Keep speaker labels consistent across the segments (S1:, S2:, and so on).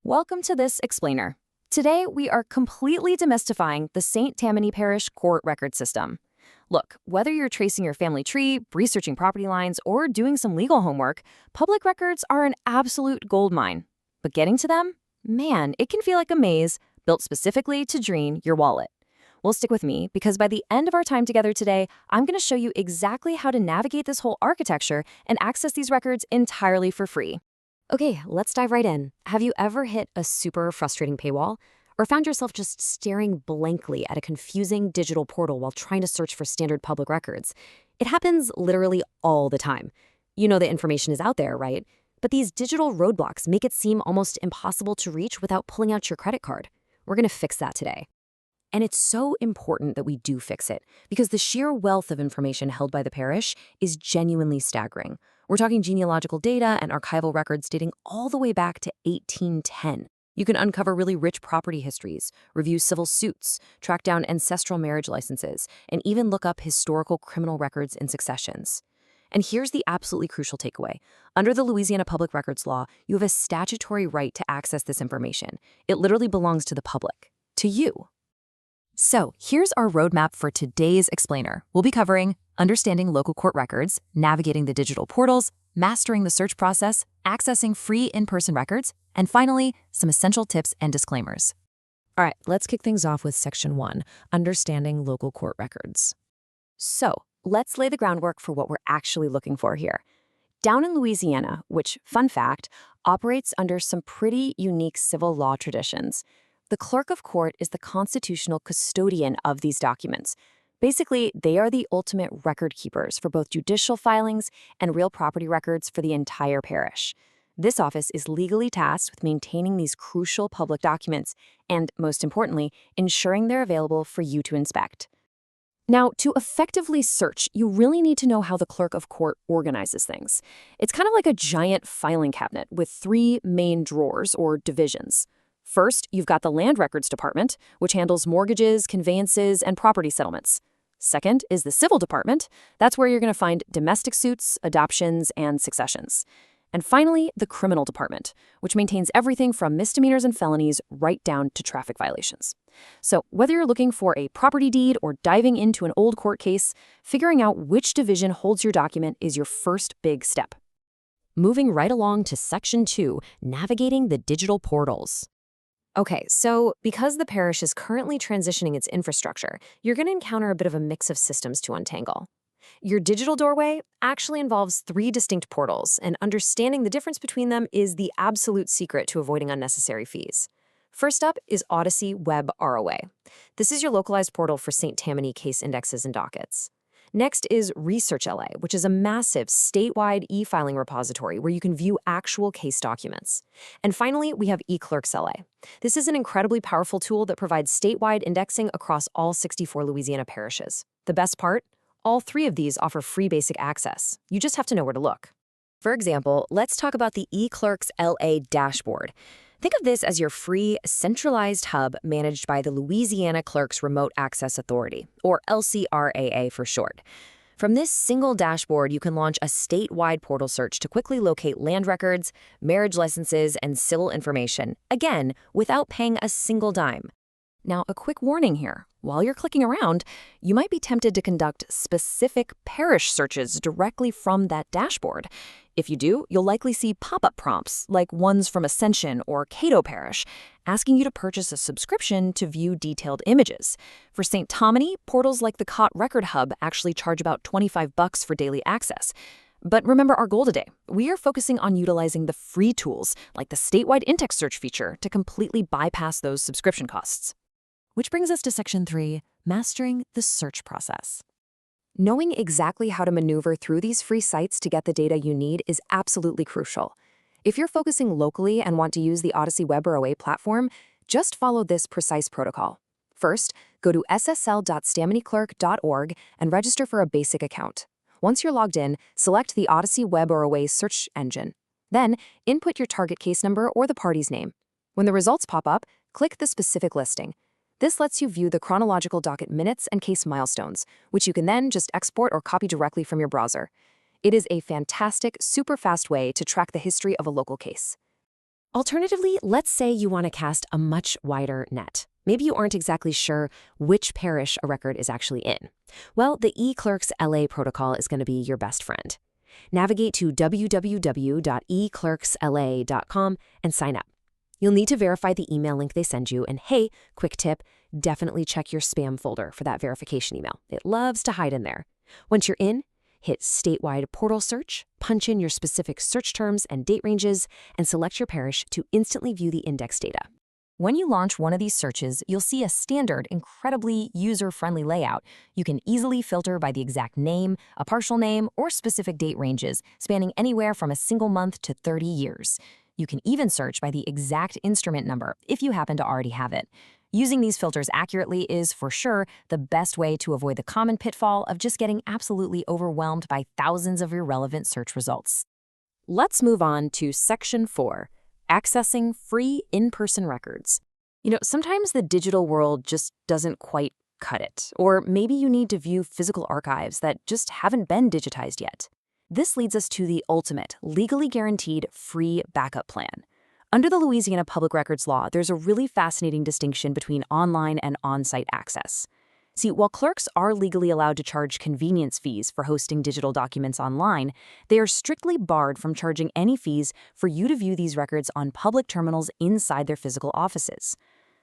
S1: Welcome to this explainer. Today, we are completely demystifying the St. Tammany Parish court record system. Look, whether you're tracing your family tree, researching property lines, or doing some legal homework, public records are an absolute goldmine. But getting to them? Man, it can feel like a maze built specifically to drain your wallet. Well, stick with me, because by the end of our time together today, I'm going to show you exactly how to navigate this whole architecture and access these records entirely for free. Okay, let's dive right in. Have you ever hit a super frustrating paywall? Or found yourself just staring blankly at a confusing digital portal while trying to search for standard public records? It happens literally all the time. You know the information is out there, right? But these digital roadblocks make it seem almost impossible to reach without pulling out your credit card. We're going to fix that today. And it's so important that we do fix it, because the sheer wealth of information held by the parish is genuinely staggering. We're talking genealogical data and archival records dating all the way back to 1810. You can uncover really rich property histories, review civil suits, track down ancestral marriage licenses, and even look up historical criminal records in successions. And here's the absolutely crucial takeaway. Under the Louisiana Public Records Law, you have a statutory right to access this information. It literally belongs to the public, to you. So here's our roadmap for today's explainer. We'll be covering understanding local court records, navigating the digital portals, mastering the search process, accessing free in-person records, and finally, some essential tips and disclaimers. All right, let's kick things off with Section 1, Understanding Local Court Records. So let's lay the groundwork for what we're actually looking for here. Down in Louisiana, which, fun fact, operates under some pretty unique civil law traditions, the clerk of court is the constitutional custodian of these documents. Basically, they are the ultimate record keepers for both judicial filings and real property records for the entire parish. This office is legally tasked with maintaining these crucial public documents and, most importantly, ensuring they're available for you to inspect. Now, to effectively search, you really need to know how the clerk of court organizes things. It's kind of like a giant filing cabinet with three main drawers or divisions. First, you've got the Land Records Department, which handles mortgages, conveyances, and property settlements. Second is the Civil Department. That's where you're going to find domestic suits, adoptions, and successions. And finally, the Criminal Department, which maintains everything from misdemeanors and felonies right down to traffic violations. So whether you're looking for a property deed or diving into an old court case, figuring out which division holds your document is your first big step. Moving right along to Section 2, Navigating the Digital Portals. Okay, so because the parish is currently transitioning its infrastructure, you're going to encounter a bit of a mix of systems to untangle. Your digital doorway actually involves three distinct portals, and understanding the difference between them is the absolute secret to avoiding unnecessary fees. First up is Odyssey Web ROA. This is your localized portal for St. Tammany case indexes and dockets. Next is Research LA, which is a massive statewide e-filing repository where you can view actual case documents. And finally, we have eClerks LA. This is an incredibly powerful tool that provides statewide indexing across all 64 Louisiana parishes. The best part? All three of these offer free basic access. You just have to know where to look. For example, let's talk about the eClerks LA dashboard. Think of this as your free, centralized hub managed by the Louisiana Clerks Remote Access Authority, or LCRAA for short. From this single dashboard, you can launch a statewide portal search to quickly locate land records, marriage licenses, and civil information, again, without paying a single dime. Now, a quick warning here. While you're clicking around, you might be tempted to conduct specific parish searches directly from that dashboard. If you do, you'll likely see pop-up prompts, like ones from Ascension or Cato Parish, asking you to purchase a subscription to view detailed images. For St. Tammany, portals like the COT Record Hub actually charge about $25 for daily access. But remember our goal today. We are focusing on utilizing the free tools, like the statewide in-text search feature, to completely bypass those subscription costs. Which brings us to Section 3, Mastering the Search Process. Knowing exactly how to maneuver through these free sites to get the data you need is absolutely crucial. If you're focusing locally and want to use the Odyssey Web ROA platform, just follow this precise protocol. First, go to ssl.stamanyclerk.org and register for a basic account. Once you're logged in, select the Odyssey Web ROA search engine. Then, input your target case number or the party's name. When the results pop up, click the specific listing. This lets you view the chronological docket minutes and case milestones, which you can then just export or copy directly from your browser. It is a fantastic, super fast way to track the history of a local case.
S2: Alternatively, let's say you want to cast a much wider net. Maybe you aren't exactly sure which parish a record is actually in. Well, the eClerks LA protocol is going to be your best friend. Navigate to www.eclerksla.com and sign up. You'll need to verify the email link they send you, and hey, quick tip, definitely check your spam folder for that verification email. It loves to hide in there. Once you're in, hit statewide portal search, punch in your specific search terms and date ranges, and select your parish to instantly view the index data.
S1: When you launch one of these searches, you'll see a standard, incredibly user-friendly layout. You can easily filter by the exact name, a partial name, or specific date ranges, spanning anywhere from a single month to 30 years. You can even search by the exact instrument number if you happen to already have it. Using these filters accurately is, for sure, the best way to avoid the common pitfall of just getting absolutely overwhelmed by thousands of irrelevant search results.
S2: Let's move on to Section 4, accessing free in-person records.
S1: Sometimes the digital world just doesn't quite cut it, or maybe you need to view physical archives that just haven't been digitized yet. This leads us to the ultimate, legally guaranteed free backup plan. Under the Louisiana Public Records Law, there's a really fascinating distinction between online and on-site access. See, while clerks are legally allowed to charge convenience fees for hosting digital documents online, they are strictly barred from charging any fees for you to view these records on public terminals inside their physical offices.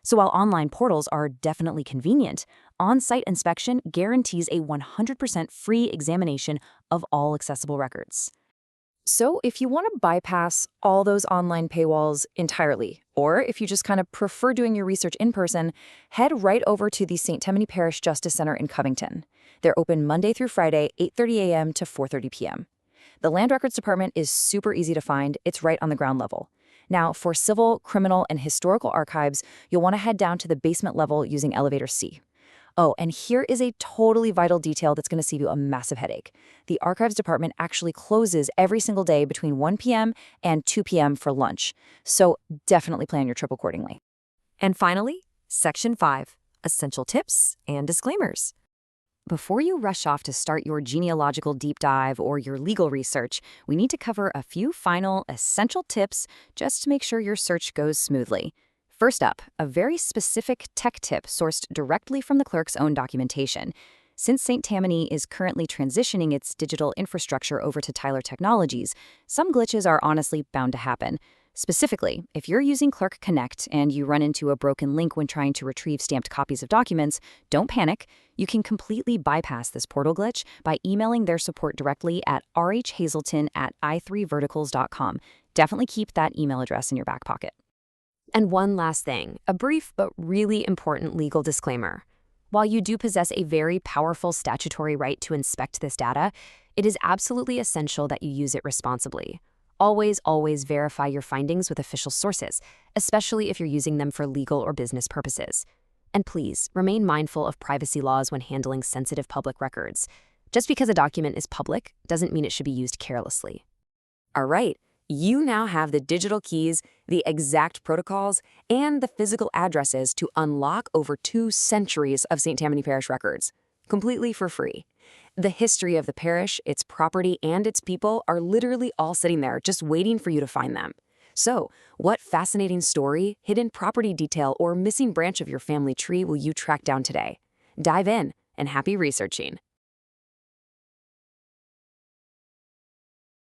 S1: So while online portals are definitely convenient, on-site inspection guarantees a 100% free examination of all accessible records. So if you want to bypass all those online paywalls entirely, or if you just kind of prefer doing your research in person, head right over to the St. Tammany Parish Justice Center in Covington. They're open Monday through Friday, 8:30 a.m. to 4:30 p.m. The Land Records Department is super easy to find. It's right on the ground level. Now, for civil, criminal, and historical archives, you'll want to head down to the basement level using elevator C. Oh, and here is a totally vital detail that's going to save you a massive headache. The Archives Department actually closes every single day between 1 p.m. and 2 p.m. for lunch, so definitely plan your trip accordingly.
S2: And finally, Section 5, essential tips and disclaimers.
S1: Before you rush off to start your genealogical deep dive or your legal research, we need to cover a few final essential tips just to make sure your search goes smoothly. First up, a very specific tech tip sourced directly from the clerk's own documentation. Since St. Tammany is currently transitioning its digital infrastructure over to Tyler Technologies, some glitches are honestly bound to happen. Specifically, if you're using Clerk Connect and you run into a broken link when trying to retrieve stamped copies of documents, don't panic. You can completely bypass this portal glitch by emailing their support directly at rhhazelton@i3verticals.com. Definitely keep that email address in your back pocket.
S2: And one last thing, a brief but really important legal disclaimer. While you do possess a very powerful statutory right to inspect this data, it is absolutely essential that you use it responsibly. Always, always verify your findings with official sources, especially if you're using them for legal or business purposes. And please, remain mindful of privacy laws when handling sensitive public records. Just because a document is public doesn't mean it should be used carelessly. All right. You now have the digital keys, the exact protocols, and the physical addresses to unlock over 2 centuries of St. Tammany Parish records, completely for free. The history of the parish, its property, and its people are literally all sitting there just waiting for you to find them. So, what fascinating story, hidden property detail, or missing branch of your family tree will you track down today? Dive in, and happy researching.